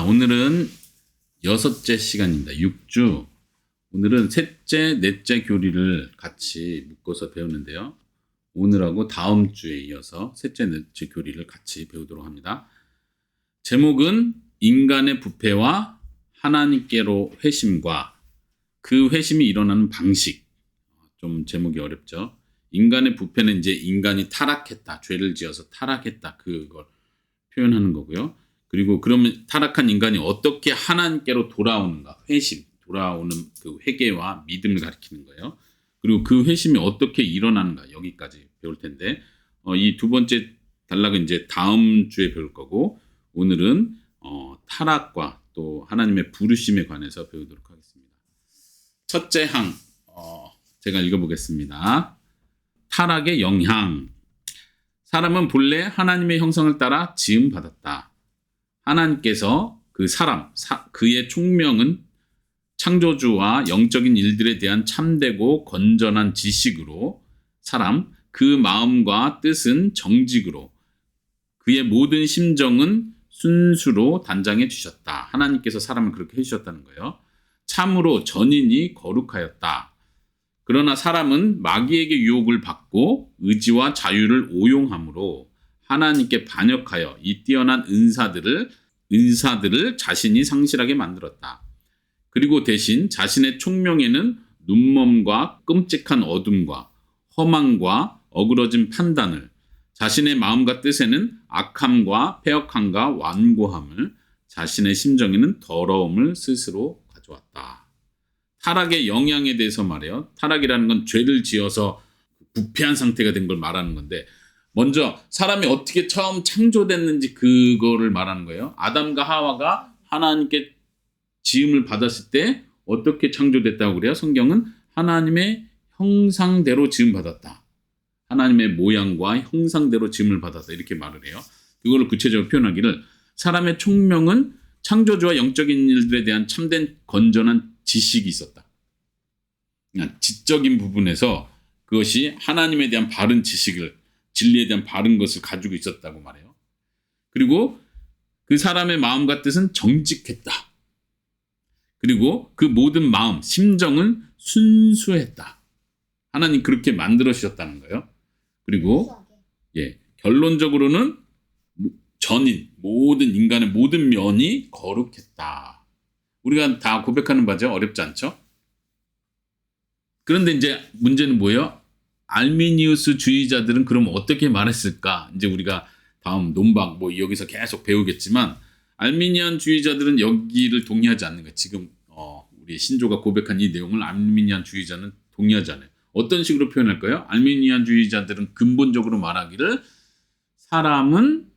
오늘은 6째 시간입니다. 6주. 오늘은 셋째, 넷째 교리를 같이 묶어서 배우는데요. 오늘하고 다음 주에 이어서 셋째, 넷째 교리를 같이 배우도록 합니다. 제목은 인간의 부패와 하나님께로 회심과 그 회심이 일어나는 방식. 좀 제목이 어렵죠. 인간의 부패는 이제 인간이 타락했다, 죄를 지어서 타락했다, 그걸 표현하는 거고요. 그리고 그러면 타락한 인간이 어떻게 하나님께로 돌아오는가, 회심, 돌아오는 그 회개와 믿음을 가리키는 거예요. 그리고 그 회심이 어떻게 일어나는가, 여기까지 배울 텐데, 이 두 번째 단락은 이제 다음 주에 배울 거고, 오늘은 타락과 또 하나님의 부르심에 관해서 배우도록 하겠습니다. 첫째 항, 제가 읽어보겠습니다. 타락의 영향. 사람은 본래 하나님의 형상을 따라 지음받았다. 하나님께서 그 사람, 그의 총명은 창조주와 영적인 일들에 대한 참되고 건전한 지식으로 사람, 그 마음과 뜻은 정직으로 그의 모든 심정은 순수로 단장해 주셨다. 하나님께서 사람을 그렇게 해주셨다는 거예요. 참으로 전인이 거룩하였다. 그러나 사람은 마귀에게 유혹을 받고 의지와 자유를 오용함으로 하나님께 반역하여 이 뛰어난 은사들을 자신이 상실하게 만들었다. 그리고 대신 자신의 총명에는 눈먼과 끔찍한 어둠과 험함과 어그러진 판단을, 자신의 마음과 뜻에는 악함과 패역함과 완고함을, 자신의 심정에는 더러움을 스스로 가져왔다. 타락의 영향에 대해서 말해요. 타락이라는 건 죄를 지어서 부패한 상태가 된 걸 말하는 건데, 먼저 사람이 어떻게 처음 창조됐는지 그거를 말하는 거예요. 아담과 하와가 하나님께 지음을 받았을 때 어떻게 창조됐다고 그래요? 성경은 하나님의 형상대로 지음받았다. 하나님의 모양과 형상대로 지음을 받았다, 이렇게 말을 해요. 그걸 구체적으로 표현하기를, 사람의 총명은 창조주와 영적인 일들에 대한 참된 건전한 지식이 있었다. 그러니까 지적인 부분에서 그것이 하나님에 대한 바른 지식을, 진리에 대한 바른 것을 가지고 있었다고 말해요. 그리고 그 사람의 마음과 뜻은 정직했다. 그리고 그 모든 마음, 심정은 순수했다. 하나님 그렇게 만들어 주셨다는 거예요. 그리고 결론적으로는 전인, 모든 인간의 모든 면이 거룩했다. 우리가 다 고백하는 바죠. 어렵지 않죠? 그런데 이제 문제는 뭐예요? 알미니우스 주의자들은 그럼 어떻게 말했을까? 이제 우리가 다음 논박 여기서 계속 배우겠지만, 알미니안 주의자들은 여기를 동의하지 않는 거예요. 지금 우리 신조가 고백한 이 내용을 알미니안 주의자는 동의하지 않아요. 어떤 식으로 표현할까요? 알미니안 주의자들은 근본적으로 말하기를, 사람은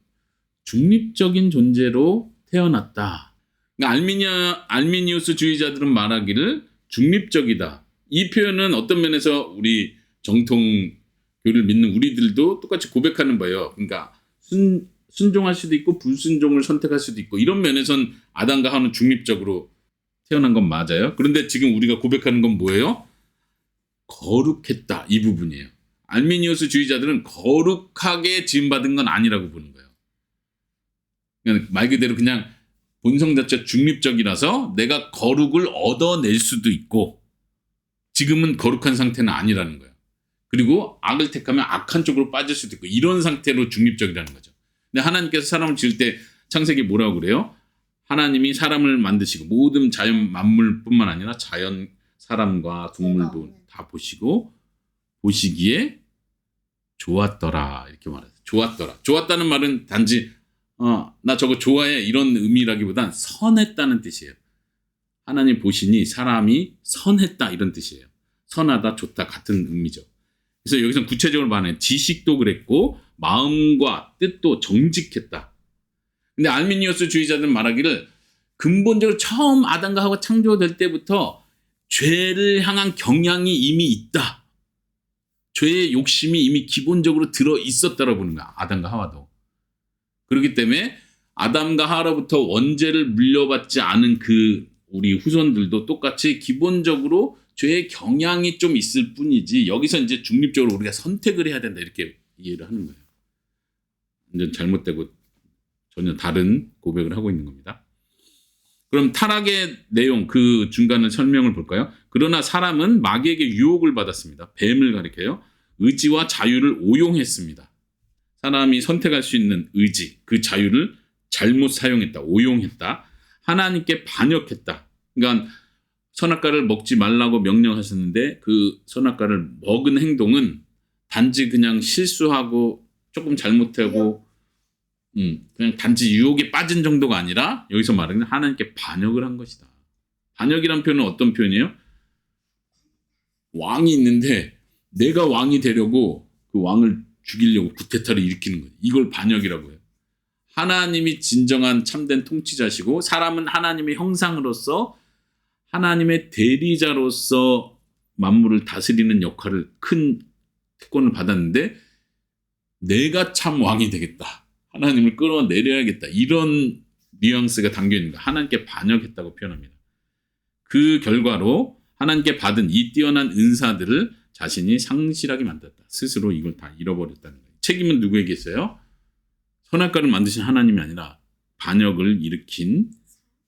중립적인 존재로 태어났다. 그러니까 알미니우스 주의자들은 말하기를 중립적이다. 이 표현은 어떤 면에서 우리 정통 교리를 믿는 우리들도 똑같이 고백하는 거예요. 그러니까 순종할 수도 있고 불순종을 선택할 수도 있고, 이런 면에선 아담과 하와는 중립적으로 태어난 건 맞아요. 그런데 지금 우리가 고백하는 건 뭐예요? 거룩했다, 이 부분이에요. 알미니우스 주의자들은 거룩하게 지음받은 건 아니라고 보는 거예요. 그냥 말 그대로 그냥 본성 자체가 중립적이라서 내가 거룩을 얻어낼 수도 있고, 지금은 거룩한 상태는 아니라는 거예요. 그리고 악을 택하면 악한 쪽으로 빠질 수도 있고, 이런 상태로 중립적이라는 거죠. 근데 하나님께서 사람을 지을 때 창세기 뭐라고 그래요? 하나님이 사람을 만드시고 모든 자연 만물뿐만 아니라 자연, 사람과 동물도 다 보시기에 좋았더라, 이렇게 말해요. 좋았더라. 좋았다는 말은 단지 나 저거 좋아해, 이런 의미라기보단 선했다는 뜻이에요. 하나님 보시니 사람이 선했다, 이런 뜻이에요. 선하다, 좋다, 같은 의미죠. 그래서 여기서 구체적으로 말하는 지식도 그랬고 마음과 뜻도 정직했다. 근데 알미니우스 주의자들은 말하기를, 근본적으로 처음 아담과 하와가 창조될 때부터 죄를 향한 경향이 이미 있다. 죄의 욕심이 이미 기본적으로 들어 있었다고 보는 거야, 아담과 하와도. 그렇기 때문에 아담과 하와로부터 원죄를 물려받지 않은 그 우리 후손들도 똑같이 기본적으로 죄의 경향이 좀 있을 뿐이지, 여기서 이제 중립적으로 우리가 선택을 해야 된다, 이렇게 이해를 하는 거예요. 완전 잘못되고 전혀 다른 고백을 하고 있는 겁니다. 그럼 타락의 내용 그 중간을 설명을 볼까요? 그러나 사람은 마귀에게 유혹을 받았습니다. 뱀을 가리켜요. 의지와 자유를 오용했습니다. 사람이 선택할 수 있는 의지, 그 자유를 잘못 사용했다, 오용했다. 하나님께 반역했다. 그러니까 선악과를 먹지 말라고 명령하셨는데 그 선악과를 먹은 행동은 단지 그냥 실수하고 조금 잘못하고 그냥 단지 유혹에 빠진 정도가 아니라 여기서 말하는 하나님께 반역을 한 것이다. 반역이란 표현은 어떤 표현이에요? 왕이 있는데 내가 왕이 되려고 그 왕을 죽이려고 쿠데타를 일으키는 거예요. 이걸 반역이라고 해요. 하나님이 진정한 참된 통치자시고 사람은 하나님의 형상으로서 하나님의 대리자로서 만물을 다스리는 역할을 큰 특권을 받았는데 내가 참 왕이 되겠다. 하나님을 끌어내려야겠다. 이런 뉘앙스가 담겨있는 거예요. 하나님께 반역했다고 표현합니다. 그 결과로 하나님께 받은 이 뛰어난 은사들을 자신이 상실하게 만들었다. 스스로 이걸 다 잃어버렸다는 거예요. 책임은 누구에게 있어요? 선악과를 만드신 하나님이 아니라 반역을 일으킨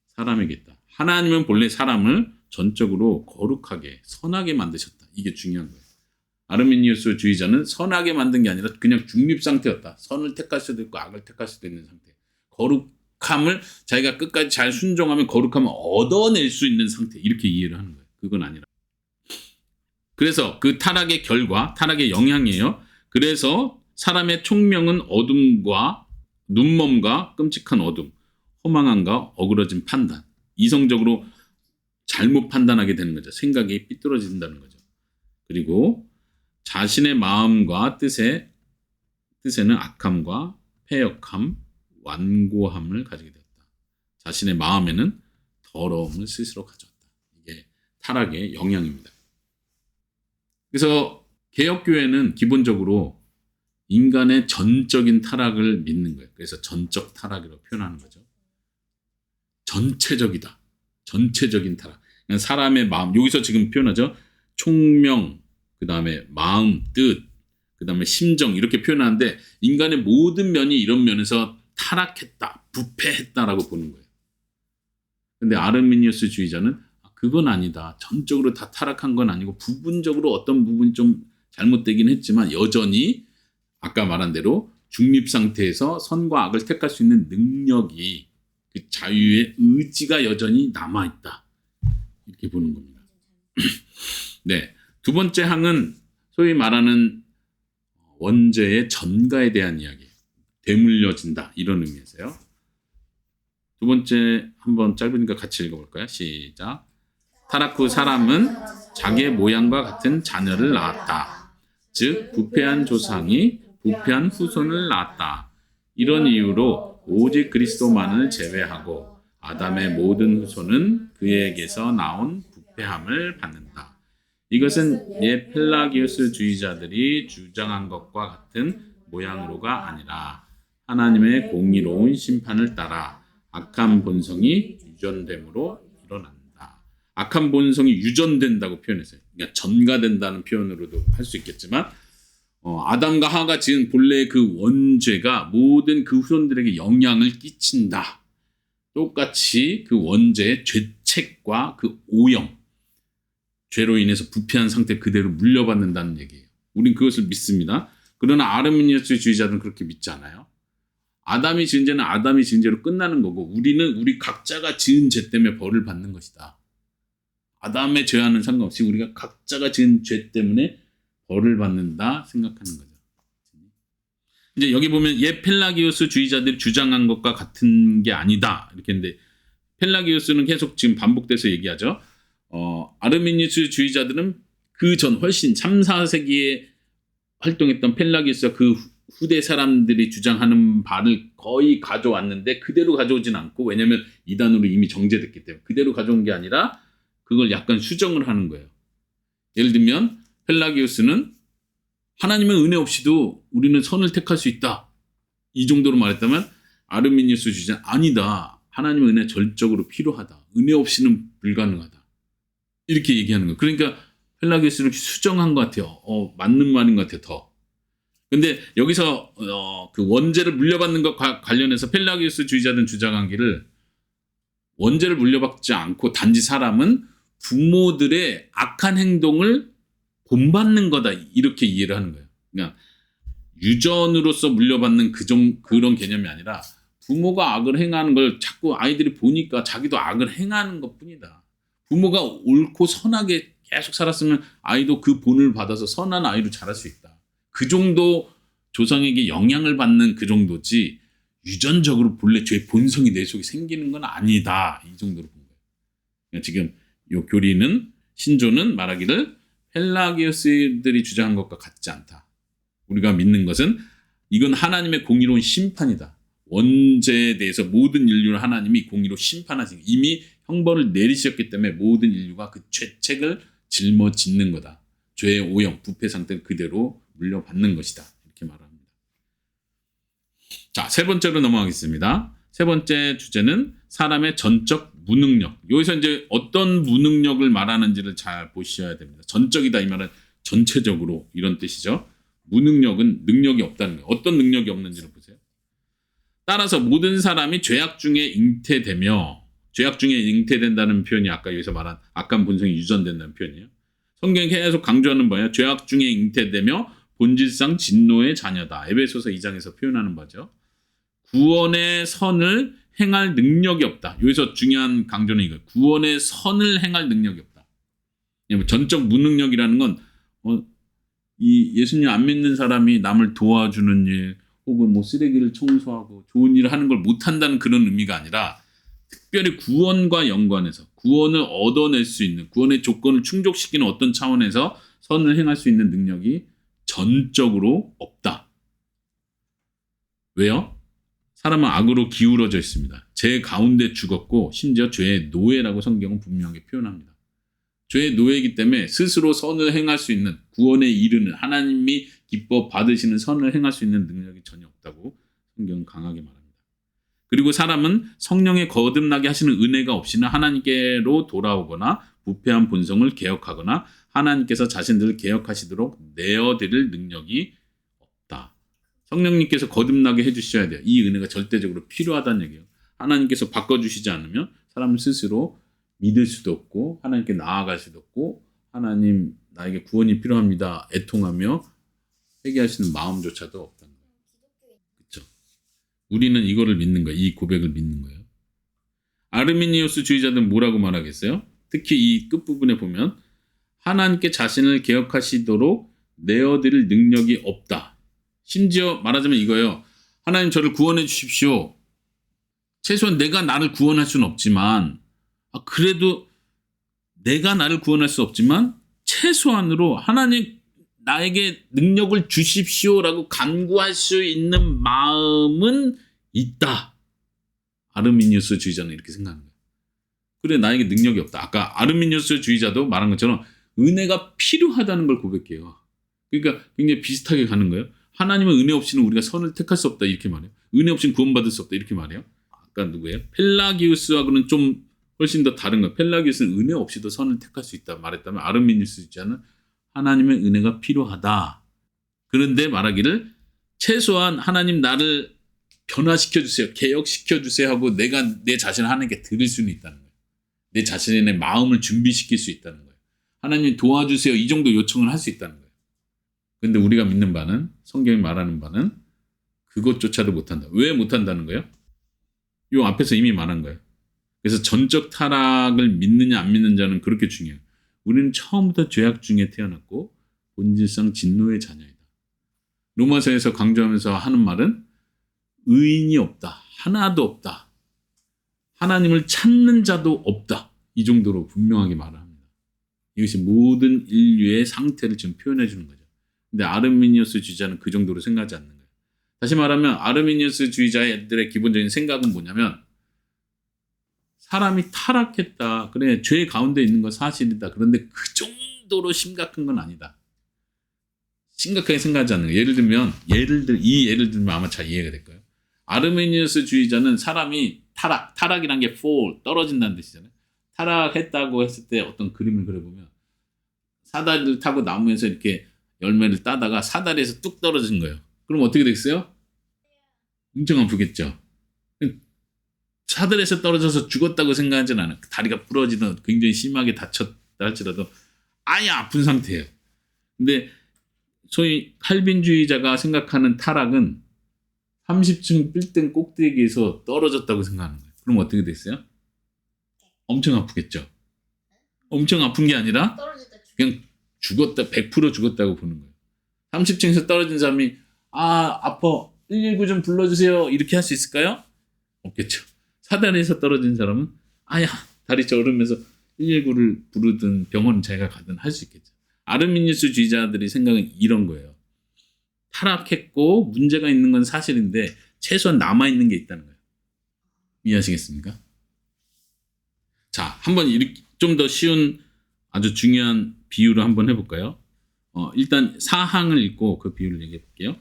사람에게 있다. 하나님은 본래 사람을 전적으로 거룩하게 선하게 만드셨다. 이게 중요한 거예요. 아르미니우스 주의자는 선하게 만든 게 아니라 그냥 중립 상태였다. 선을 택할 수도 있고 악을 택할 수도 있는 상태. 거룩함을 자기가 끝까지 잘 순종하면 거룩함을 얻어낼 수 있는 상태. 이렇게 이해를 하는 거예요. 그건 아니라. 그래서 그 타락의 결과, 타락의 영향이에요. 그래서 사람의 총명은 어둠과 눈먼과 끔찍한 어둠, 허망함과 어그러진 판단, 이성적으로 잘못 판단하게 되는 거죠. 생각이 삐뚤어진다는 거죠. 그리고 자신의 마음과 뜻에는 악함과 패역함, 완고함을 가지게 되었다. 자신의 마음에는 더러움을 스스로 가져왔다. 이게 타락의 영향입니다. 그래서 개혁교회는 기본적으로 인간의 전적인 타락을 믿는 거예요. 그래서 전적 타락이라고 표현하는 거죠. 전체적이다. 전체적인 타락. 사람의 마음, 여기서 지금 표현하죠. 총명, 그 다음에 마음, 뜻, 그 다음에 심정 이렇게 표현하는데 인간의 모든 면이 이런 면에서 타락했다, 부패했다라고 보는 거예요. 근데 아르미니우스 주의자는 그건 아니다. 전적으로 다 타락한 건 아니고 부분적으로 어떤 부분이 좀 잘못되긴 했지만 여전히 아까 말한 대로 중립 상태에서 선과 악을 택할 수 있는 능력이 그 자유의 의지가 여전히 남아있다. 이렇게 보는 겁니다. 네. 두 번째 항은 소위 말하는 원죄의 전가에 대한 이야기예요. 되물려진다. 이런 의미에서요. 두 번째 한번 짧으니까 같이 읽어볼까요? 시작. 타락 후 사람은 자기의 모양과 같은 자녀를 낳았다. 즉 부패한 조상이 부패한 후손을 낳았다. 이런 이유로 오직 그리스도만을 제외하고 아담의 모든 후손은 그에게서 나온 부패함을 받는다. 이것은 옛 펠라기우스 주의자들이 주장한 것과 같은 모양으로가 아니라 하나님의 공의로운 심판을 따라 악한 본성이 유전됨으로 일어난다. 악한 본성이 유전된다고 표현했어요. 그러니까 전가된다는 표현으로도 할 수 있겠지만 아담과 하와가 지은 본래의 그 원죄가 모든 그 후손들에게 영향을 끼친다. 똑같이 그 원죄의 죄책과 그 오염, 죄로 인해서 부패한 상태 그대로 물려받는다는 얘기예요. 우린 그것을 믿습니다. 그러나 아르미니우스 주의자들은 그렇게 믿지 않아요. 아담이 지은 죄는 아담이 지은 죄로 끝나는 거고 우리는 우리 각자가 지은 죄 때문에 벌을 받는 것이다. 아담의 죄와는 상관없이 우리가 각자가 지은 죄 때문에 벌을 받는다 생각하는 거죠. 이제 여기 보면 옛 펠라기우스 주의자들이 주장한 것과 같은 게 아니다 이렇게 했는데 펠라기우스는 계속 지금 반복돼서 얘기하죠. 아르미니우스 주의자들은 그 전 훨씬 3, 4세기에 활동했던 펠라기우스와 그 후대 사람들이 주장하는 바를 거의 가져왔는데 그대로 가져오진 않고 왜냐하면 이단으로 이미 정제됐기 때문에 그대로 가져온 게 아니라 그걸 약간 수정을 하는 거예요. 예를 들면 펠라기우스는 하나님의 은혜 없이도 우리는 선을 택할 수 있다. 이 정도로 말했다면 아르미니우스 주의자는 아니다. 하나님의 은혜 절적으로 필요하다. 은혜 없이는 불가능하다. 이렇게 얘기하는 거예요. 그러니까 펠라기우스를 수정한 것 같아요. 맞는 말인 것 같아요. 더. 근데 여기서 그 원죄를 물려받는 것 관련해서 펠라기우스 주의자들은 주장하기를 원죄를 물려받지 않고 단지 사람은 부모들의 악한 행동을 본받는 거다. 이렇게 이해를 하는 거예요. 그러니까 유전으로서 물려받는 그런 개념이 아니라 부모가 악을 행하는 걸 자꾸 아이들이 보니까 자기도 악을 행하는 것 뿐이다. 부모가 옳고 선하게 계속 살았으면 아이도 그 본을 받아서 선한 아이로 자랄 수 있다. 그 정도 조상에게 영향을 받는 그 정도지 유전적으로 본래 죄 본성이 내 속에 생기는 건 아니다. 이 정도로 본 거예요. 그러니까 지금 이 교리는 신조는 말하기를 펠라기우스들이 주장한 것과 같지 않다. 우리가 믿는 것은 이건 하나님의 공의로운 심판이다. 원죄에 대해서 모든 인류를 하나님이 공의로 심판하신 이미 형벌을 내리셨기 때문에 모든 인류가 그 죄책을 짊어지는 거다. 죄의 오형, 부패 상태를 그대로 물려받는 것이다. 이렇게 말합니다. 자, 세 번째로 넘어가겠습니다. 세 번째 주제는 사람의 전적 무능력. 여기서 이제 어떤 무능력을 말하는지를 잘 보셔야 됩니다. 전적이다 이 말은 전체적으로 이런 뜻이죠. 무능력은 능력이 없다는 거예요. 어떤 능력이 없는지를 보세요. 따라서 모든 사람이 죄악 중에 잉태되며 죄악 중에 잉태된다는 표현이 아까 여기서 말한 악한 본성이 유전된다는 표현이에요. 성경이 계속 강조하는 바예요. 죄악 중에 잉태되며 본질상 진노의 자녀다. 에베소서 2장에서 표현하는 바죠. 구원의 선을 행할 능력이 없다. 여기서 중요한 강조는 이거예요. 구원의 선을 행할 능력이 없다. 전적 무능력이라는 건 이 예수님 안 믿는 사람이 남을 도와주는 일 혹은 뭐 쓰레기를 청소하고 좋은 일을 하는 걸 못한다는 그런 의미가 아니라 특별히 구원과 연관해서 구원을 얻어낼 수 있는 구원의 조건을 충족시키는 어떤 차원에서 선을 행할 수 있는 능력이 전적으로 없다. 왜요? 사람은 악으로 기울어져 있습니다. 죄 가운데 죽었고 심지어 죄의 노예라고 성경은 분명하게 표현합니다. 죄의 노예이기 때문에 스스로 선을 행할 수 있는 구원에 이르는 하나님이 기뻐 받으시는 선을 행할 수 있는 능력이 전혀 없다고 성경은 강하게 말합니다. 그리고 사람은 성령의 거듭나게 하시는 은혜가 없이는 하나님께로 돌아오거나 부패한 본성을 개혁하거나 하나님께서 자신들을 개혁하시도록 내어드릴 능력이 없다. 성령님께서 거듭나게 해주셔야 돼요. 이 은혜가 절대적으로 필요하다는 얘기예요. 하나님께서 바꿔주시지 않으면 사람은 스스로 믿을 수도 없고 하나님께 나아갈 수도 없고 하나님 나에게 구원이 필요합니다. 애통하며 회개하시는 마음조차도 없다는 거예요. 그렇죠? 우리는 이거를 믿는 거예요. 이 고백을 믿는 거예요. 아르미니우스 주의자들은 뭐라고 말하겠어요? 특히 이 끝부분에 보면 하나님께 자신을 개혁하시도록 내어드릴 능력이 없다. 심지어 말하자면 이거예요. 하나님 저를 구원해 주십시오. 최소한 내가 나를 구원할 수는 없지만 그래도 내가 나를 구원할 수 없지만 최소한으로 하나님 나에게 능력을 주십시오라고 간구할 수 있는 마음은 있다. 아르미니우스 주의자는 이렇게 생각하는 거예요. 그래 나에게 능력이 없다. 아까 아르미니우스 주의자도 말한 것처럼 은혜가 필요하다는 걸 고백해요. 그러니까 굉장히 비슷하게 가는 거예요. 하나님은 은혜 없이는 우리가 선을 택할 수 없다 이렇게 말해요. 은혜 없이는 구원받을 수 없다 이렇게 말해요. 아까 누구예요? 펠라기우스하고는 좀 훨씬 더 다른 거예요. 펠라기우스는 은혜 없이도 선을 택할 수 있다 말했다면 아르미니우스 주의자는 하나님의 은혜가 필요하다. 그런데 말하기를 최소한 하나님 나를 변화시켜주세요. 개혁시켜주세요 하고 내가 내 자신을 하나님께 드릴 수는 있다는 거예요. 내 자신의 마음을 준비시킬 수 있다는 거예요. 하나님 도와주세요. 이 정도 요청을 할 수 있다는 거예요. 그런데 우리가 믿는 바는 성경이 말하는 바는 그것조차도 못한다. 왜 못한다는 거예요? 이 앞에서 이미 말한 거예요. 그래서 전적 타락을 믿느냐 안 믿느냐는 그렇게 중요해요. 우리는 처음부터 죄악 중에 태어났고 본질상 진노의 자녀이다. 로마서에서 강조하면서 하는 말은 의인이 없다. 하나도 없다. 하나님을 찾는 자도 없다. 이 정도로 분명하게 말합니다. 이것이 모든 인류의 상태를 지금 표현해 주는 거죠. 근데 아르미니우스 주의자는 그 정도로 생각하지 않는 거예요. 다시 말하면 아르미니우스 주의자들의 기본적인 생각은 뭐냐면 사람이 타락했다. 그래 죄 가운데 있는 건 사실이다. 그런데 그 정도로 심각한 건 아니다. 심각하게 생각하지 않는 거예요. 예를 들면 아마 잘 이해가 될 거예요. 아르메니우스 주의자는 사람이 타락이란 게 fall, 떨어진다는 뜻이잖아요. 타락했다고 했을 때 어떤 그림을 그려보면 사다리를 타고 나무에서 이렇게 열매를 따다가 사다리에서 뚝 떨어진 거예요. 그럼 어떻게 되겠어요? 엄청 아프겠죠. 사들에서 떨어져서 죽었다고 생각하지는 않아요. 다리가 부러지든 굉장히 심하게 다쳤다 할지라도 아예 아픈 상태예요. 근데 소위 칼빈주의자가 생각하는 타락은 30층 빌딩 꼭대기에서 떨어졌다고 생각하는 거예요. 그럼 어떻게 됐어요? 엄청 아프겠죠. 엄청 아픈 게 아니라 그냥 죽었다, 100% 죽었다고 보는 거예요. 30층에서 떨어진 사람이 아파 119 좀 불러주세요 이렇게 할 수 있을까요? 없겠죠. 사다리에서 떨어진 사람은 아야 다리 저으면서 119를 부르든 병원 자기가 가든 할 수 있겠죠. 아르미니우스주의자들이 생각은 이런 거예요. 타락했고 문제가 있는 건 사실인데 최소한 남아있는 게 있다는 거예요. 이해하시겠습니까? 자, 한번 좀 더 쉬운 아주 중요한 비유를 한번 해볼까요? 일단 사항을 읽고 그 비유를 얘기해 볼게요.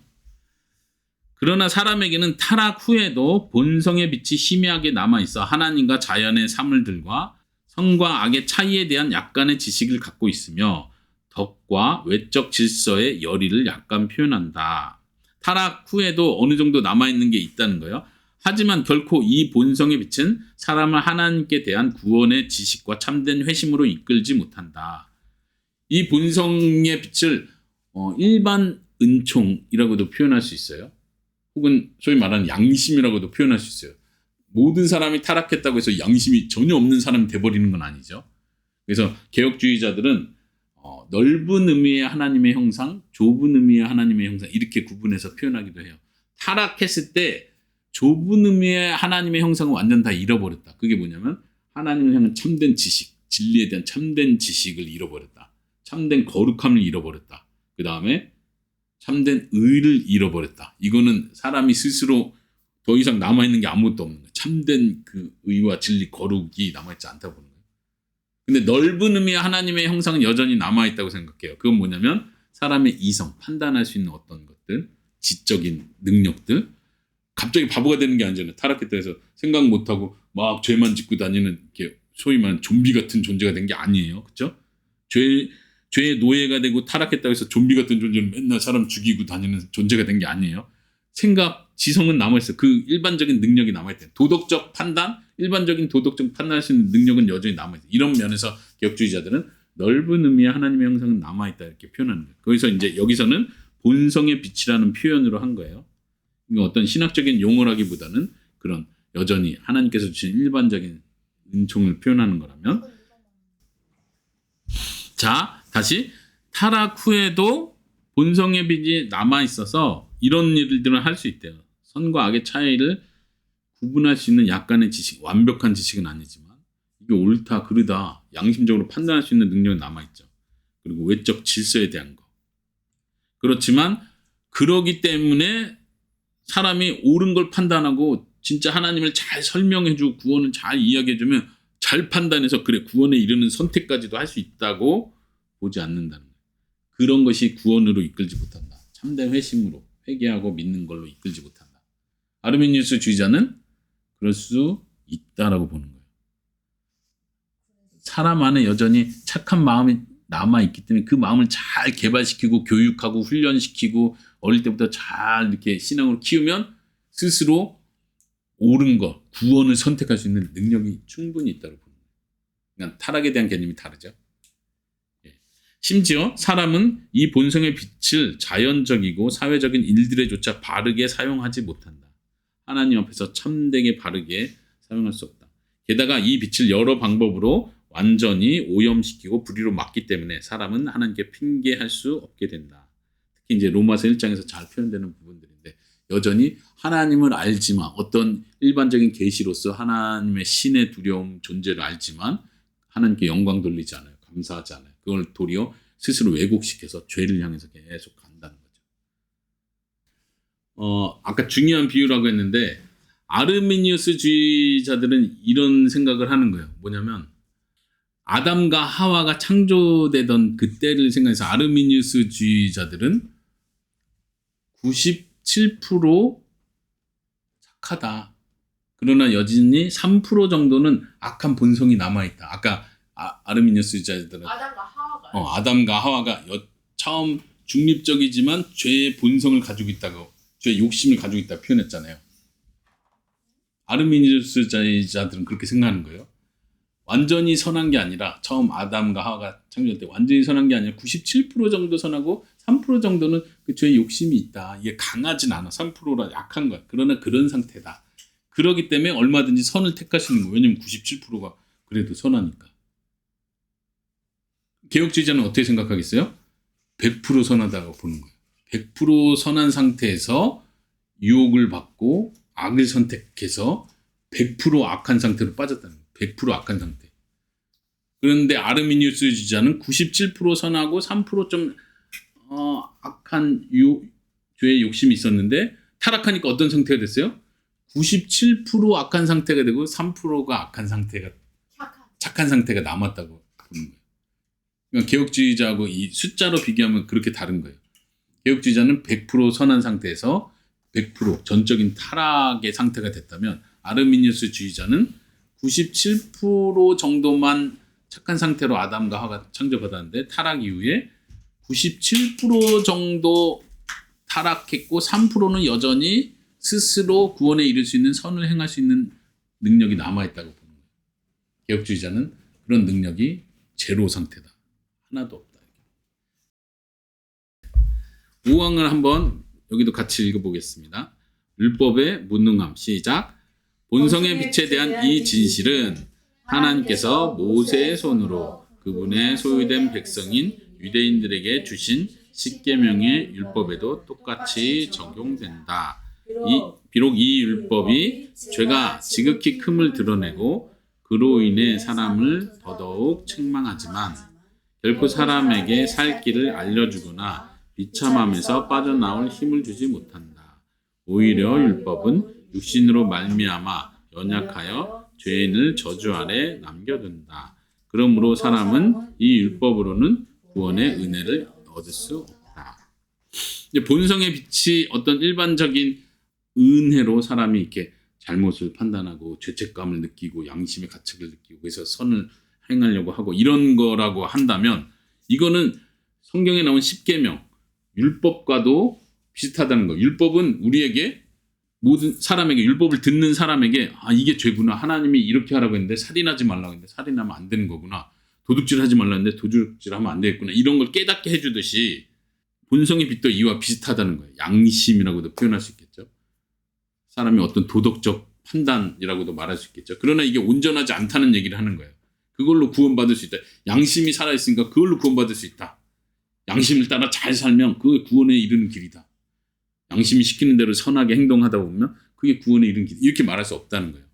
그러나 사람에게는 타락 후에도 본성의 빛이 희미하게 남아있어 하나님과 자연의 사물들과 선과 악의 차이에 대한 약간의 지식을 갖고 있으며 덕과 외적 질서의 열의를 약간 표현한다. 타락 후에도 어느 정도 남아있는 게 있다는 거예요. 하지만 결코 이 본성의 빛은 사람을 하나님께 대한 구원의 지식과 참된 회심으로 이끌지 못한다. 이 본성의 빛을 일반 은총이라고도 표현할 수 있어요. 혹은 소위 말하는 양심이라고도 표현할 수 있어요. 모든 사람이 타락했다고 해서 양심이 전혀 없는 사람이 돼버리는 건 아니죠. 그래서 개혁주의자들은 넓은 의미의 하나님의 형상, 좁은 의미의 하나님의 형상 이렇게 구분해서 표현하기도 해요. 타락했을 때 좁은 의미의 하나님의 형상은 완전 다 잃어버렸다. 그게 뭐냐면 하나님을 향한 참된 지식, 진리에 대한 참된 지식을 잃어버렸다. 참된 거룩함을 잃어버렸다. 그 다음에 참된 의를 잃어버렸다. 이거는 사람이 스스로 더 이상 남아있는 게 아무것도 없는 거예요. 참된 그 의와 진리, 거룩이 남아있지 않다고 보는 거예요. 근데 넓은 의미의 하나님의 형상은 여전히 남아있다고 생각해요. 그건 뭐냐면 사람의 이성, 판단할 수 있는 어떤 것들, 지적인 능력들, 갑자기 바보가 되는 게 아니잖아요. 타락했다 해서 생각 못하고 막 죄만 짓고 다니는 이렇게 소위 말하는 좀비 같은 존재가 된 게 아니에요. 그렇죠? 죄의 노예가 되고 타락했다고 해서 좀비 같은 존재는 맨날 사람 죽이고 다니는 존재가 된 게 아니에요. 생각, 지성은 남아있어요. 그 일반적인 능력이 남아있대요. 도덕적 판단, 일반적인 도덕적 판단할 수 있는 능력은 여전히 남아있어요. 이런 면에서 개혁주의자들은 넓은 의미의 하나님의 형상은 남아있다 이렇게 표현하는 거예요. 거기서 이제 여기서는 본성의 빛이라는 표현으로 한 거예요. 그러니까 어떤 신학적인 용어라기보다는 그런 여전히 하나님께서 주신 일반적인 은총을 표현하는 거라면 자, 다시 타락 후에도 본성의 빛이 남아있어서 이런 일들을 할 수 있대요. 선과 악의 차이를 구분할 수 있는 약간의 지식, 완벽한 지식은 아니지만 이게 옳다, 그르다, 양심적으로 판단할 수 있는 능력은 남아있죠. 그리고 외적 질서에 대한 거. 그렇지만 그러기 때문에 사람이 옳은 걸 판단하고 진짜 하나님을 잘 설명해주고 구원을 잘 이야기해주면 잘 판단해서 그래 구원에 이르는 선택까지도 할 수 있다고 보지 않는다는 거예요. 그런 것이 구원으로 이끌지 못한다. 참된 회심으로 회개하고 믿는 걸로 이끌지 못한다. 아르미니우스주의자는 그럴 수 있다라고 보는 거예요. 사람 안에 여전히 착한 마음이 남아있기 때문에 그 마음을 잘 개발시키고 교육하고 훈련시키고 어릴 때부터 잘 이렇게 신앙으로 키우면 스스로 옳은 것, 구원을 선택할 수 있는 능력이 충분히 있다고 보는 거예요. 그러니까 타락에 대한 개념이 다르죠. 심지어 사람은 이 본성의 빛을 자연적이고 사회적인 일들에조차 바르게 사용하지 못한다. 하나님 앞에서 참되게 바르게 사용할 수 없다. 게다가 이 빛을 여러 방법으로 완전히 오염시키고 불의로 막기 때문에 사람은 하나님께 핑계할 수 없게 된다. 특히 이제 로마서 1장에서 잘 표현되는 부분들인데 여전히 하나님을 알지만 어떤 일반적인 계시로서 하나님의 신의 두려움 존재를 알지만 하나님께 영광 돌리지 않아요. 감사하지 않아요. 그걸 도리어 스스로 왜곡시켜서 죄를 향해서 계속 간다는 거죠. 아까 중요한 비유라고 했는데 아르미니우스주의자들은 이런 생각을 하는 거예요. 뭐냐면 아담과 하와가 창조되던 그때를 생각해서 아르미니우스주의자들은 97% 착하다. 그러나 여전히 3% 정도는 악한 본성이 남아있다. 아까 아르미니우스주의자들은 아담과 하와가 처음 중립적이지만 죄의 본성을 가지고 있다고, 죄의 욕심을 가지고 있다고 표현했잖아요. 아르미니우스주의자들은 그렇게 생각하는 거예요. 완전히 선한 게 아니라 처음 아담과 하와가 창조할 때 완전히 선한 게 아니라 97% 정도 선하고 3% 정도는 그 죄의 욕심이 있다. 이게 강하진 않아. 3%라 약한 거야. 그러나 그런 상태다. 그러기 때문에 얼마든지 선을 택할 수 있는 거예요. 왜냐면 97%가 그래도 선하니까. 개혁주의자는 어떻게 생각하겠어요? 100% 선하다고 보는 거예요. 100% 선한 상태에서 유혹을 받고 악을 선택해서 100% 악한 상태로 빠졌다는 거예요. 100% 악한 상태. 그런데 아르미니우스주의자는 97% 선하고 3%좀 악한 죄의 욕심이 있었는데 타락하니까 어떤 상태가 됐어요? 97% 악한 상태가 되고 3%가 악한 상태가 착한 상태가 남았다고 보는 거예요. 그러니까 개혁주의자하고 이 숫자로 비교하면 그렇게 다른 거예요. 개혁주의자는 100% 선한 상태에서 100% 전적인 타락의 상태가 됐다면 아르미니우스주의자는 97% 정도만 착한 상태로 아담과 하와가 창조받았는데 타락 이후에 97% 정도 타락했고 3%는 여전히 스스로 구원에 이를 수 있는 선을 행할 수 있는 능력이 남아있다고 보는 거예요. 개혁주의자는 그런 능력이 제로 상태다. 하나도 없다. 5항을 한번 여기도 같이 읽어보겠습니다. 율법의 무능함. 시작. 본성의 빛에 대한 이 진실은 하나님께서 모세의 손으로 그분의 소유된 백성인 유대인들에게 주신 십계명의 율법에도 똑같이 적용된다. 비록 이 율법이 죄가 지극히 큼을 드러내고 그로 인해 사람을 더더욱 책망하지만 결코 사람에게 살 길을 알려주거나 비참함에서 빠져나올 힘을 주지 못한다. 오히려 율법은 육신으로 말미암아 연약하여 죄인을 저주 아래 남겨둔다. 그러므로 사람은 이 율법으로는 구원의 은혜를 얻을 수 없다. 이제 본성의 빛이 어떤 일반적인 은혜로 사람이 이렇게 잘못을 판단하고 죄책감을 느끼고 양심의 가책을 느끼고 그래서 선을 행하려고 하고 이런 거라고 한다면 이거는 성경에 나온 십계명 율법과도 비슷하다는 거예요. 율법은 우리에게 모든 사람에게 율법을 듣는 사람에게 이게 죄구나. 하나님이 이렇게 하라고 했는데 살인하지 말라고 했는데 살인하면 안 되는 거구나. 도둑질하지 말라고 했는데 도둑질하면 안 되겠구나. 이런 걸 깨닫게 해주듯이 본성의 빛도 이와 비슷하다는 거예요. 양심이라고도 표현할 수 있겠죠. 사람이 어떤 도덕적 판단이라고도 말할 수 있겠죠. 그러나 이게 온전하지 않다는 얘기를 하는 거예요. 그걸로 구원받을 수 있다. 양심이 살아있으니까 그걸로 구원받을 수 있다. 양심을 따라 잘 살면 그게 구원에 이르는 길이다. 양심이 시키는 대로 선하게 행동하다 보면 그게 구원에 이르는 길. 이렇게 말할 수 없다는 거예요.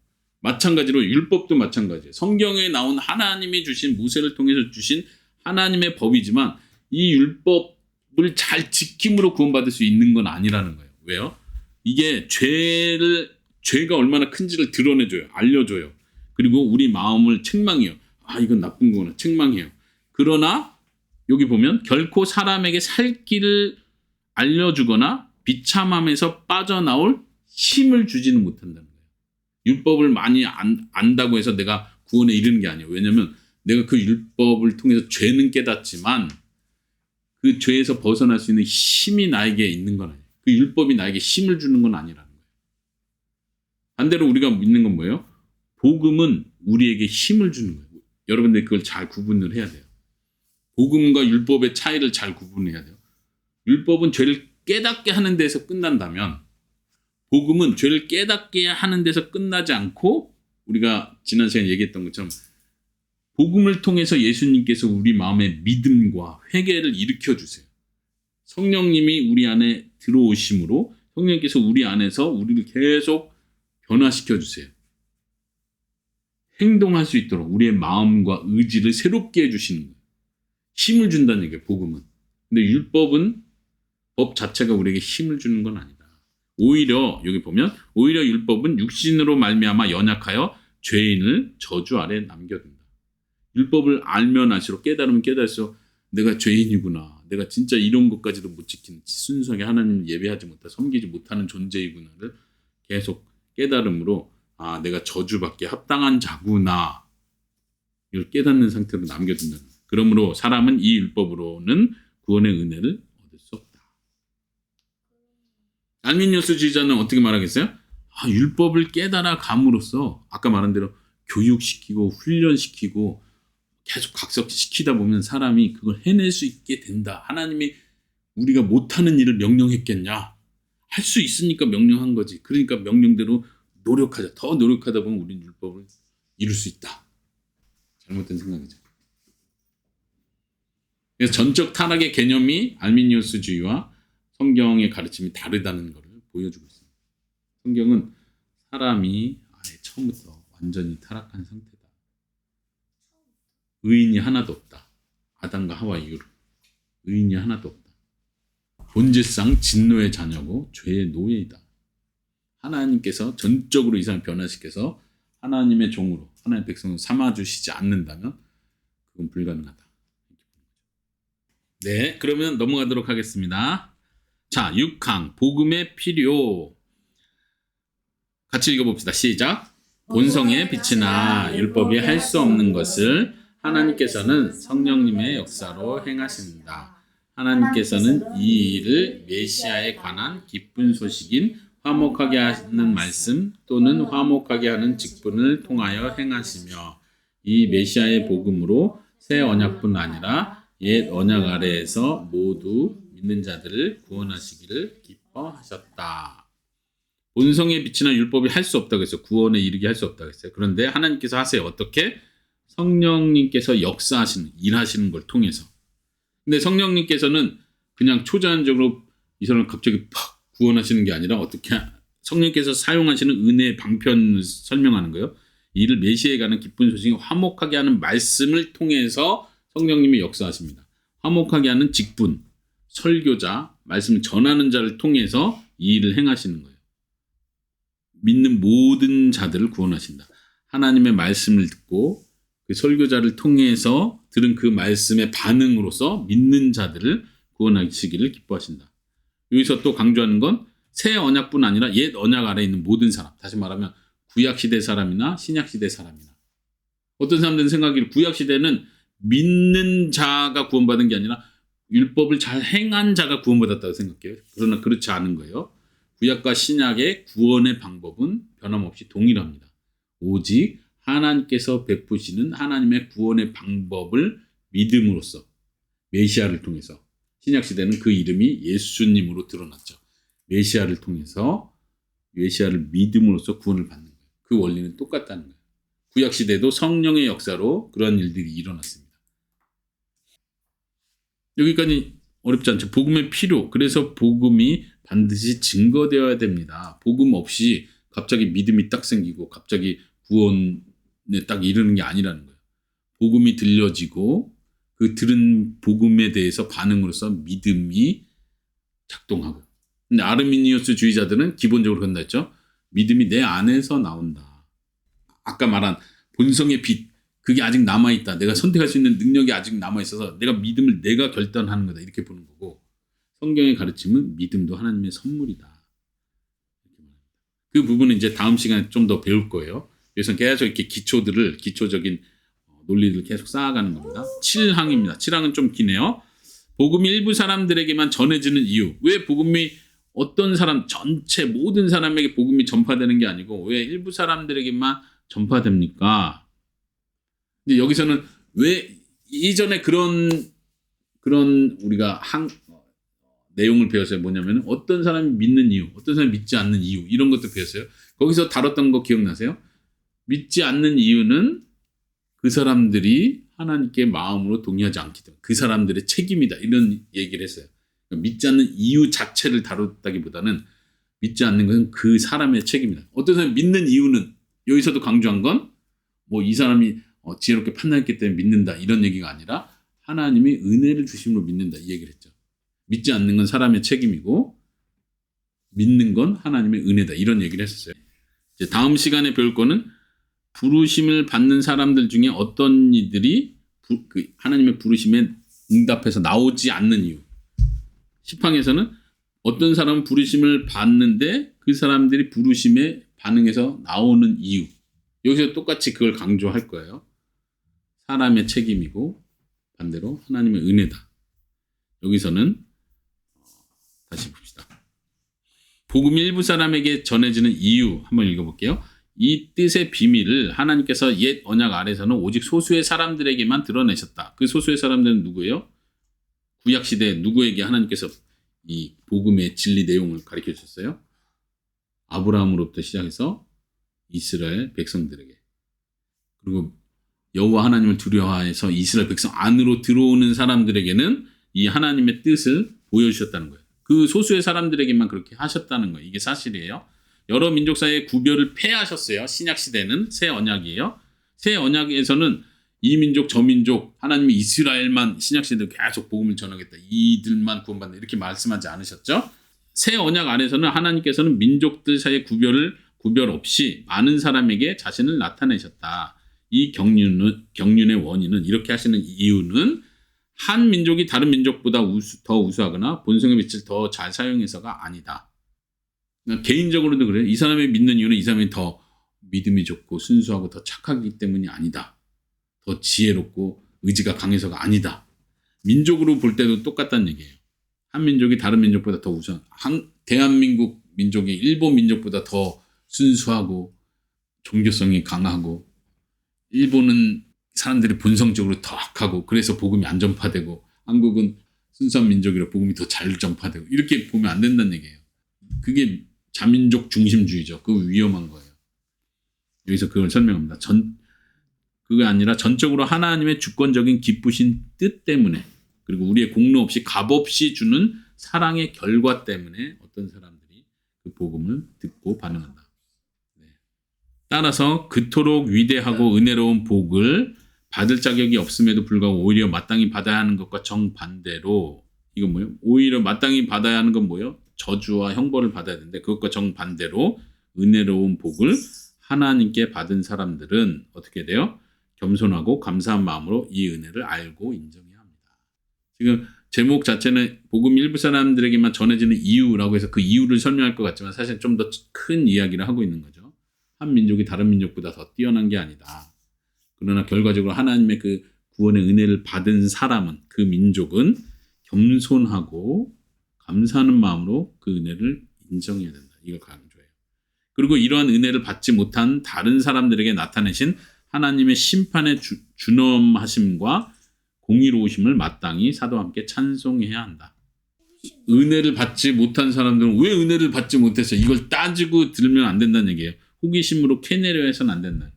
마찬가지로 율법도 마찬가지예요. 성경에 나온 하나님이 주신 모세를 통해서 주신 하나님의 법이지만 이 율법을 잘 지킴으로 구원받을 수 있는 건 아니라는 거예요. 왜요? 이게 죄가 얼마나 큰지를 드러내줘요. 알려줘요. 그리고 우리 마음을 책망해요. 이건 나쁜 거구나. 책망해요. 그러나 여기 보면 결코 사람에게 살 길을 알려주거나 비참함에서 빠져나올 힘을 주지는 못한다는 거예요. 율법을 많이 안다고 해서 내가 구원에 이르는 게 아니에요. 왜냐하면 내가 그 율법을 통해서 죄는 깨닫지만 그 죄에서 벗어날 수 있는 힘이 나에게 있는 건 아니에요. 그 율법이 나에게 힘을 주는 건 아니라는 거예요. 반대로 우리가 믿는 건 뭐예요? 복음은 우리에게 힘을 주는 거예요. 여러분들 그걸 잘 구분을 해야 돼요. 복음과 율법의 차이를 잘 구분해야 돼요. 율법은 죄를 깨닫게 하는 데서 끝난다면 복음은 죄를 깨닫게 하는 데서 끝나지 않고 우리가 지난 시간에 얘기했던 것처럼 복음을 통해서 예수님께서 우리 마음의 믿음과 회개를 일으켜주세요. 성령님이 우리 안에 들어오심으로 성령님께서 우리 안에서 우리를 계속 변화시켜주세요. 행동할 수 있도록 우리의 마음과 의지를 새롭게 해주시는 거예요. 힘을 준다는 얘기예요. 복음은. 근데 율법은 법 자체가 우리에게 힘을 주는 건 아니다. 오히려 여기 보면 오히려 율법은 육신으로 말미암아 연약하여 죄인을 저주 아래 남겨둔다. 율법을 알면 알수록 깨달으면 깨달을수록 내가 죄인이구나. 내가 진짜 이런 것까지도 못 지키는 순수하게 하나님을 예배하지 못하고 섬기지 못하는 존재이구나를 계속 깨달음으로 내가 저주받게 합당한 자구나. 이걸 깨닫는 상태로 남겨둔다는 거예요. 그러므로 사람은 이 율법으로는 구원의 은혜를 얻을 수 없다. 알미니우스주의자는 어떻게 말하겠어요? 율법을 깨달아 감으로써 아까 말한 대로 교육시키고 훈련시키고 계속 각성시키다 보면 사람이 그걸 해낼 수 있게 된다. 하나님이 우리가 못하는 일을 명령했겠냐? 할 수 있으니까 명령한 거지. 그러니까 명령대로 노력하자. 더 노력하다 보면 우리는 율법을 이룰 수 있다. 잘못된 생각이죠. 그래서 전적 타락의 개념이 알미니우스주의와 성경의 가르침이 다르다는 것을 보여주고 있습니다. 성경은 사람이 아예 처음부터 완전히 타락한 상태다. 의인이 하나도 없다. 아담과 하와 이후로 의인이 하나도 없다. 본질상 진노의 자녀고 죄의 노예이다. 하나님께서 전적으로 이 사람을 변화시켜서 하나님의 종으로 하나님의 백성을 삼아주시지 않는다면 그건 불가능하다. 네, 그러면 넘어가도록 하겠습니다. 자, 6항 복음의 필요. 같이 읽어봅시다. 시작. 본성의 빛이나 율법이 할 수 없는 것을 하나님께서는 성령님의 역사로 행하신다. 하나님께서는 이 일을 메시아에 관한 기쁜 소식인 화목하게 하는 말씀 또는 화목하게 하는 직분을 통하여 행하시며 이 메시아의 복음으로 새 언약뿐 아니라 옛 언약 아래에서 모두 믿는 자들을 구원하시기를 기뻐하셨다. 본성의 빛이나 율법이 할 수 없다고 했어요. 구원에 이르게 할 수 없다고 했어요. 그런데 하나님께서 하세요. 어떻게? 성령님께서 역사하시는, 일하시는 걸 통해서. 근데 성령님께서는 그냥 초자연적으로 이 사람을 갑자기 팍 구원하시는 게 아니라 어떻게 성령께서 사용하시는 은혜의 방편을 설명하는 거예요. 이를 메시아에 관한 기쁜 소식이 화목하게 하는 말씀을 통해서 성령님이 역사하십니다. 화목하게 하는 직분, 설교자, 말씀을 전하는 자를 통해서 이 일을 행하시는 거예요. 믿는 모든 자들을 구원하신다. 하나님의 말씀을 듣고 그 설교자를 통해서 들은 그 말씀의 반응으로서 믿는 자들을 구원하시기를 기뻐하신다. 여기서 또 강조하는 건 새 언약뿐 아니라 옛 언약 아래에 있는 모든 사람. 다시 말하면 구약시대 사람이나 신약시대 사람이나. 어떤 사람들은 생각하기를 구약시대는 믿는 자가 구원받은 게 아니라 율법을 잘 행한 자가 구원받았다고 생각해요. 그러나 그렇지 않은 거예요. 구약과 신약의 구원의 방법은 변함없이 동일합니다. 오직 하나님께서 베푸시는 하나님의 구원의 방법을 믿음으로써 메시아를 통해서 신약시대는 그 이름이 예수님으로 드러났죠. 메시아를 통해서 메시아를 믿음으로써 구원을 받는 거예요. 그 원리는 똑같다는 거예요. 구약시대도 성령의 역사로 그런 일들이 일어났습니다. 여기까지 어렵지 않죠. 복음의 필요. 그래서 복음이 반드시 증거되어야 됩니다. 복음 없이 갑자기 믿음이 딱 생기고 갑자기 구원에 딱 이르는 게 아니라는 거예요. 복음이 들려지고 그 들은 복음에 대해서 반응으로서 믿음이 작동하고. 근데 아르미니우스 주의자들은 기본적으로 그런다 했죠. 믿음이 내 안에서 나온다. 아까 말한 본성의 빛. 그게 아직 남아있다. 내가 선택할 수 있는 능력이 아직 남아있어서 내가 믿음을 내가 결단하는 거다. 이렇게 보는 거고 성경의 가르침은 믿음도 하나님의 선물이다. 그 부분은 이제 다음 시간에 좀 더 배울 거예요. 그래서 계속 이렇게 기초적인 논리들을 계속 쌓아가는 겁니다. 7항입니다. 7항은 좀 기네요. 복음이 일부 사람들에게만 전해지는 이유. 왜 복음이 어떤 사람, 전체 모든 사람에게 복음이 전파되는 게 아니고 왜 일부 사람들에게만 전파됩니까? 근데 여기서는 왜 이전에 그런 우리가 내용을 배웠어요. 뭐냐면 어떤 사람이 믿는 이유, 어떤 사람이 믿지 않는 이유 이런 것도 배웠어요. 거기서 다뤘던 거 기억나세요? 믿지 않는 이유는 그 사람들이 하나님께 마음으로 동의하지 않기 때문에 그 사람들의 책임이다. 이런 얘기를 했어요. 믿지 않는 이유 자체를 다뤘다기보다는 믿지 않는 것은 그 사람의 책임이다. 어떤 사람이 믿는 이유는 여기서도 강조한 건 뭐 이 사람이 지혜롭게 판단했기 때문에 믿는다 이런 얘기가 아니라 하나님이 은혜를 주심으로 믿는다 이 얘기를 했죠. 믿지 않는 건 사람의 책임이고 믿는 건 하나님의 은혜다 이런 얘기를 했었어요. 이제 다음 시간에 배울 거는 부르심을 받는 사람들 중에 어떤 이들이 하나님의 부르심에 응답해서 나오지 않는 이유. 10항에서는 어떤 사람은 부르심을 받는데 그 사람들이 부르심에 반응해서 나오는 이유. 여기서 똑같이 그걸 강조할 거예요. 사람의 책임이고 반대로 하나님의 은혜다. 여기서는 다시 봅시다. 복음이 일부 사람에게 전해지는 이유 한번 읽어볼게요. 이 뜻의 비밀을 하나님께서 옛 언약 아래서는 오직 소수의 사람들에게만 드러내셨다. 그 소수의 사람들은 누구예요? 구약시대에 누구에게 하나님께서 이 복음의 진리 내용을 가르쳐 주셨어요? 아브라함으로부터 시작해서 이스라엘 백성들에게. 그리고 여호와 하나님을 두려워해서 이스라엘 백성 안으로 들어오는 사람들에게는 이 하나님의 뜻을 보여주셨다는 거예요. 그 소수의 사람들에게만 그렇게 하셨다는 거예요. 이게 사실이에요. 여러 민족 사이의 구별을 폐하셨어요. 신약시대는 새 언약이에요. 새 언약에서는 이 민족 저 민족 하나님이 이스라엘만 신약시대로 계속 복음을 전하겠다. 이들만 구원받는다. 이렇게 말씀하지 않으셨죠? 새 언약 안에서는 하나님께서는 민족들 사이의 구별 없이 많은 사람에게 자신을 나타내셨다. 이 경륜의 원인은 이렇게 하시는 이유는 한 민족이 다른 민족보다 더 우수하거나 본성의 빛을 더 잘 사용해서가 아니다. 개인적으로도 그래요. 이 사람이 믿는 이유는 이 사람이 더 믿음이 좋고 순수하고 더 착하기 때문이 아니다. 더 지혜롭고 의지가 강해서가 아니다. 민족으로 볼 때도 똑같다는 얘기예요. 한 민족이 다른 민족보다 더 우수한 대한민국 민족이 일본 민족보다 더 순수하고 종교성이 강하고 일본은 사람들이 본성적으로 더 악하고 그래서 복음이 안 전파되고 한국은 순수한 민족이라 복음이 더 잘 전파되고 이렇게 보면 안 된다는 얘기예요. 그게 자민족 중심주의죠. 그거 위험한 거예요. 여기서 그걸 설명합니다. 그게 아니라 전적으로 하나님의 주권적인 기쁘신 뜻 때문에 그리고 우리의 공로 없이 값 없이 주는 사랑의 결과 때문에 어떤 사람들이 그 복음을 듣고 반응한다. 따라서 그토록 위대하고 은혜로운 복을 받을 자격이 없음에도 불구하고 오히려 마땅히 받아야 하는 것과 정반대로 이건 뭐예요? 오히려 마땅히 받아야 하는 건 뭐예요? 저주와 형벌을 받아야 되는데 그것과 정반대로 은혜로운 복을 하나님께 받은 사람들은 어떻게 돼요? 겸손하고 감사한 마음으로 이 은혜를 알고 인정해야 합니다. 지금 제목 자체는 복음 일부 사람들에게만 전해지는 이유라고 해서 그 이유를 설명할 것 같지만 사실 좀 더 큰 이야기를 하고 있는 거죠. 한 민족이 다른 민족보다 더 뛰어난 게 아니다. 그러나 결과적으로 하나님의 그 구원의 은혜를 받은 사람은 그 민족은 겸손하고 감사하는 마음으로 그 은혜를 인정해야 된다. 이걸 강조해요. 그리고 이러한 은혜를 받지 못한 다른 사람들에게 나타내신 하나님의 심판의 준엄하심과 공의로우심을 마땅히 사도와 함께 찬송해야 한다. 은혜를 받지 못한 사람들은 왜 은혜를 받지 못했어? 이걸 따지고 들으면 안 된다는 얘기예요. 호기심으로 캐내려 해서는 안 된다.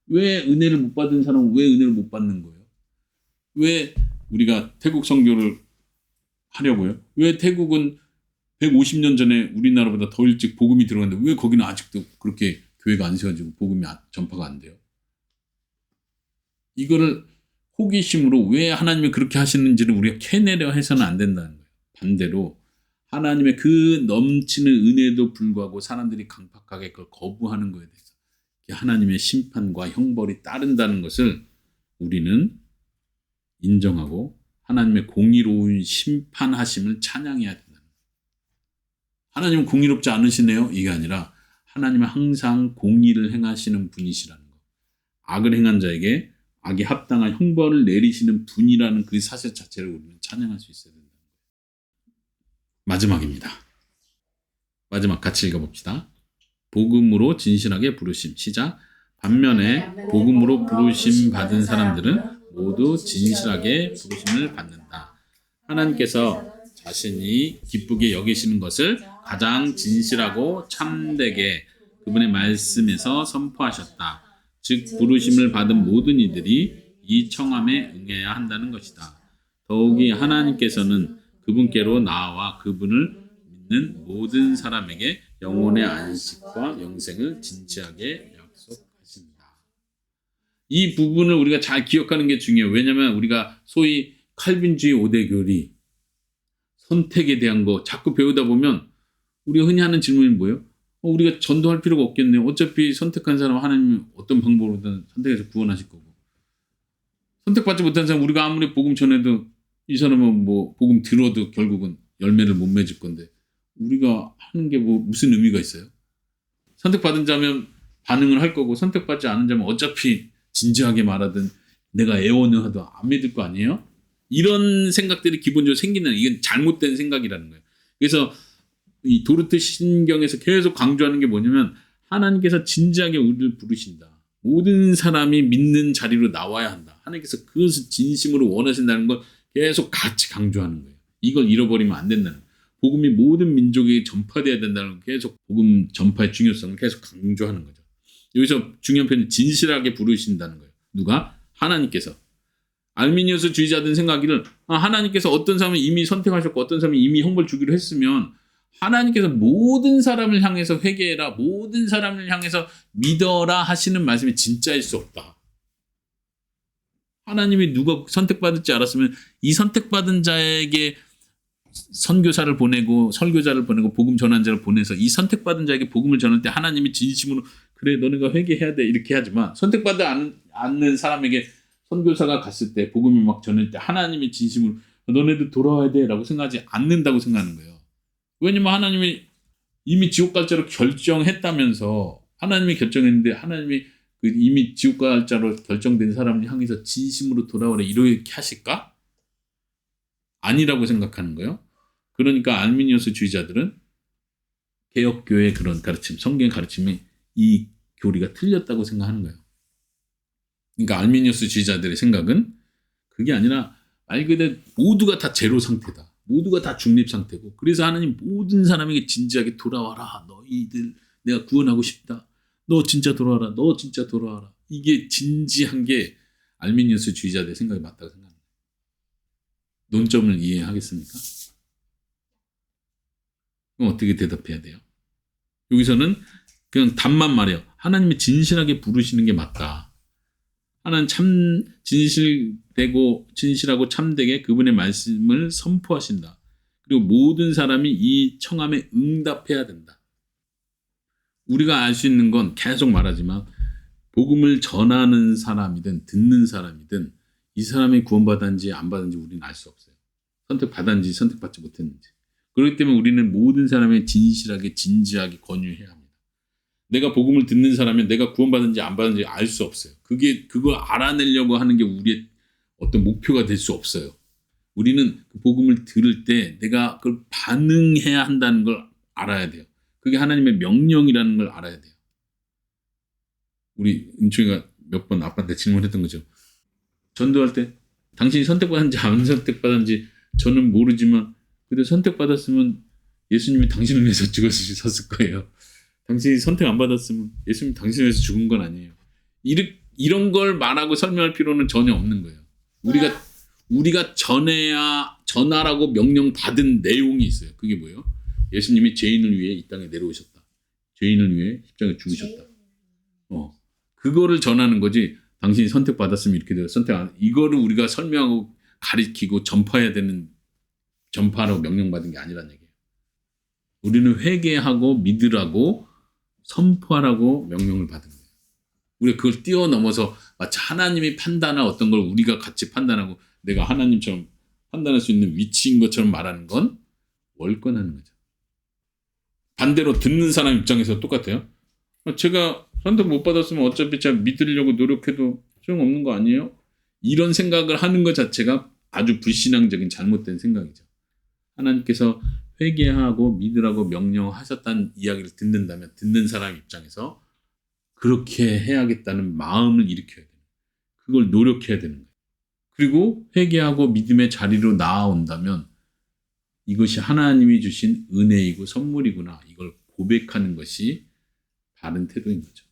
왜 은혜를 못 받은 사람은 왜 은혜를 못 받는 거예요? 왜 우리가 태국 선교를 하려고요? 왜 태국은 150년 전에 우리나라보다 더 일찍 복음이 들어갔는데 왜 거기는 아직도 그렇게 교회가 안 세워지고 복음이 전파가 안 돼요? 이거를 호기심으로 왜 하나님이 그렇게 하시는지를 우리가 캐내려 해서는 안 된다는 거예요. 반대로 하나님의 그 넘치는 은혜에도 불구하고 사람들이 강팍하게 그걸 거부하는 거에 대해서 하나님의 심판과 형벌이 따른다는 것을 우리는 인정하고 하나님의 공의로운 심판하심을 찬양해야 된다는 거예요. 하나님은 공의롭지 않으시네요. 이게 아니라 하나님은 항상 공의를 행하시는 분이시라는 거. 악을 행한 자에게 악에 합당한 형벌을 내리시는 분이라는 그 사실 자체를 우리는 찬양할 수 있어야 된다는 거예요. 마지막입니다. 마지막 같이 읽어봅시다. 복음으로 진실하게 부르심. 시작. 반면에 복음으로 부르심 받은 사람들은 모두 진실하게 부르심을 받는다. 하나님께서 자신이 기쁘게 여기시는 것을 가장 진실하고 참되게 그분의 말씀에서 선포하셨다. 즉 부르심을 받은 모든 이들이 이 청함에 응해야 한다는 것이다. 더욱이 하나님께서는 그분께로 나아와 그분을 믿는 모든 사람에게 영혼의 안식과 영생을 진지하게 약속하신다. 이 부분을 우리가 잘 기억하는 게 중요해요. 왜냐하면 우리가 소위 칼빈주의 5대 교리 선택에 대한 거 자꾸 배우다 보면 우리가 흔히 하는 질문이 뭐예요? 우리가 전도할 필요가 없겠네요. 어차피 선택한 사람 하나님이 어떤 방법으로든 선택해서 구원하실 거고 선택받지 못한 사람 우리가 아무리 복음 전해도 이 사람은 뭐 복음 들어도 결국은 열매를 못 맺을 건데 우리가 하는 게 뭐 무슨 의미가 있어요? 선택받은 자면 반응을 할 거고 선택받지 않은 자면 어차피 진지하게 말하든 내가 애원을 하든 안 믿을 거 아니에요? 이런 생각들이 기본적으로 생기는 이건 잘못된 생각이라는 거예요. 그래서 이 도르트 신경에서 계속 강조하는 게 뭐냐면 하나님께서 진지하게 우리를 부르신다. 모든 사람이 믿는 자리로 나와야 한다. 하나님께서 그것을 진심으로 원하신다는 걸 계속 같이 강조하는 거예요. 이걸 잃어버리면 안 된다는 거예요. 복음이 모든 민족에 전파돼야 된다는 걸 계속 복음 전파의 중요성을 계속 강조하는 거죠. 여기서 중요한 표현은 진실하게 부르신다는 거예요. 누가? 하나님께서. 알미니우스 주의자들은 생각하기를 하나님께서 어떤 사람을 이미 선택하셨고 어떤 사람을 이미 형벌 주기로 했으면 하나님께서 모든 사람을 향해서 회개해라, 모든 사람을 향해서 믿어라 하시는 말씀이 진짜일 수 없다. 하나님이 누가 선택받을지 알았으면 이 선택받은 자에게 선교사를 보내고 설교자를 보내고 복음 전환자를 보내서 이 선택받은 자에게 복음을 전할 때 하나님이 진심으로 그래 너네가 회개해야 돼 이렇게 하지만 선택받지 않는 사람에게 선교사가 갔을 때 복음을 막 전할 때 하나님이 진심으로 너네들 돌아와야 돼 라고 생각하지 않는다고 생각하는 거예요. 왜냐면 하나님이 이미 지옥 갈 자로 결정했다면서 하나님이 결정했는데 하나님이 이미 지옥 갈 자로 결정된 사람을 향해서 진심으로 돌아오라 이렇게 하실까? 아니라고 생각하는 거예요. 그러니까 알미니우스 주의자들은 개혁교회의 그런 가르침, 성경의 가르침이 이 교리가 틀렸다고 생각하는 거예요. 그러니까 알미니우스 주의자들의 생각은 그게 아니라 말 그대로 모두가 다 제로 상태다. 모두가 다 중립 상태고 그래서 하나님 모든 사람에게 진지하게 돌아와라. 너희들 내가 구원하고 싶다. 너 진짜 돌아와라. 너 진짜 돌아와라. 이게 진지한 게 알미니우스 주의자들의 생각이 맞다고 생각합니다. 논점을 이해하겠습니까? 그럼 어떻게 대답해야 돼요? 여기서는 그냥 답만 말해요. 하나님이 진실하게 부르시는 게 맞다. 하나님 참 진실하고 참되게 그분의 말씀을 선포하신다. 그리고 모든 사람이 이 청함에 응답해야 된다. 우리가 알 수 있는 건 계속 말하지만 복음을 전하는 사람이든 듣는 사람이든 이 사람이 구원받았는지 안 받았는지 우리는 알 수 없어요. 선택받았는지 선택받지 못했는지. 그렇기 때문에 우리는 모든 사람에 진실하게 진지하게 권유해야 합니다. 내가 복음을 듣는 사람은 내가 구원받은지 안 받은지 알 수 없어요. 그걸 알아내려고 하는 게 우리의 어떤 목표가 될 수 없어요. 우리는 그 복음을 들을 때 내가 그걸 반응해야 한다는 걸 알아야 돼요. 그게 하나님의 명령이라는 걸 알아야 돼요. 우리 은총이가 몇 번 아빠한테 질문했던 거죠. 전도할 때 당신이 선택받았는지 안 선택받았는지 저는 모르지만 그래도 선택받았으면 예수님이 당신을 위해서 죽으셨을 거예요. 당신이 선택 안 받았으면 예수님이 당신을 위해서 죽은 건 아니에요. 이런 걸 말하고 설명할 필요는 전혀 없는 거예요. 우리가 전하라고 명령 받은 내용이 있어요. 그게 뭐예요? 예수님이 죄인을 위해 이 땅에 내려오셨다. 죄인을 위해 십자가에 죽으셨다. 그거를 전하는 거지. 당신이 선택받았으면 이렇게 돼요. 이거를 우리가 설명하고 가리키고 전파라고 명령받은 게 아니란 얘기예요. 우리는 회개하고 믿으라고 선포하라고 명령을 받은 거예요. 우리가 그걸 뛰어넘어서 마치 하나님이 판단할 어떤 걸 우리가 같이 판단하고 내가 하나님처럼 판단할 수 있는 위치인 것처럼 말하는 건 월권하는 거죠. 반대로 듣는 사람 입장에서 똑같아요. 제가 선택 못 받았으면 어차피 제가 믿으려고 노력해도 소용없는 거 아니에요? 이런 생각을 하는 것 자체가 아주 불신앙적인 잘못된 생각이죠. 하나님께서 회개하고 믿으라고 명령하셨다는 이야기를 듣는다면 듣는 사람 입장에서 그렇게 해야겠다는 마음을 일으켜야 돼요. 그걸 노력해야 되는 거예요. 그리고 회개하고 믿음의 자리로 나아온다면 이것이 하나님이 주신 은혜이고 선물이구나. 이걸 고백하는 것이 바른 태도인 거죠.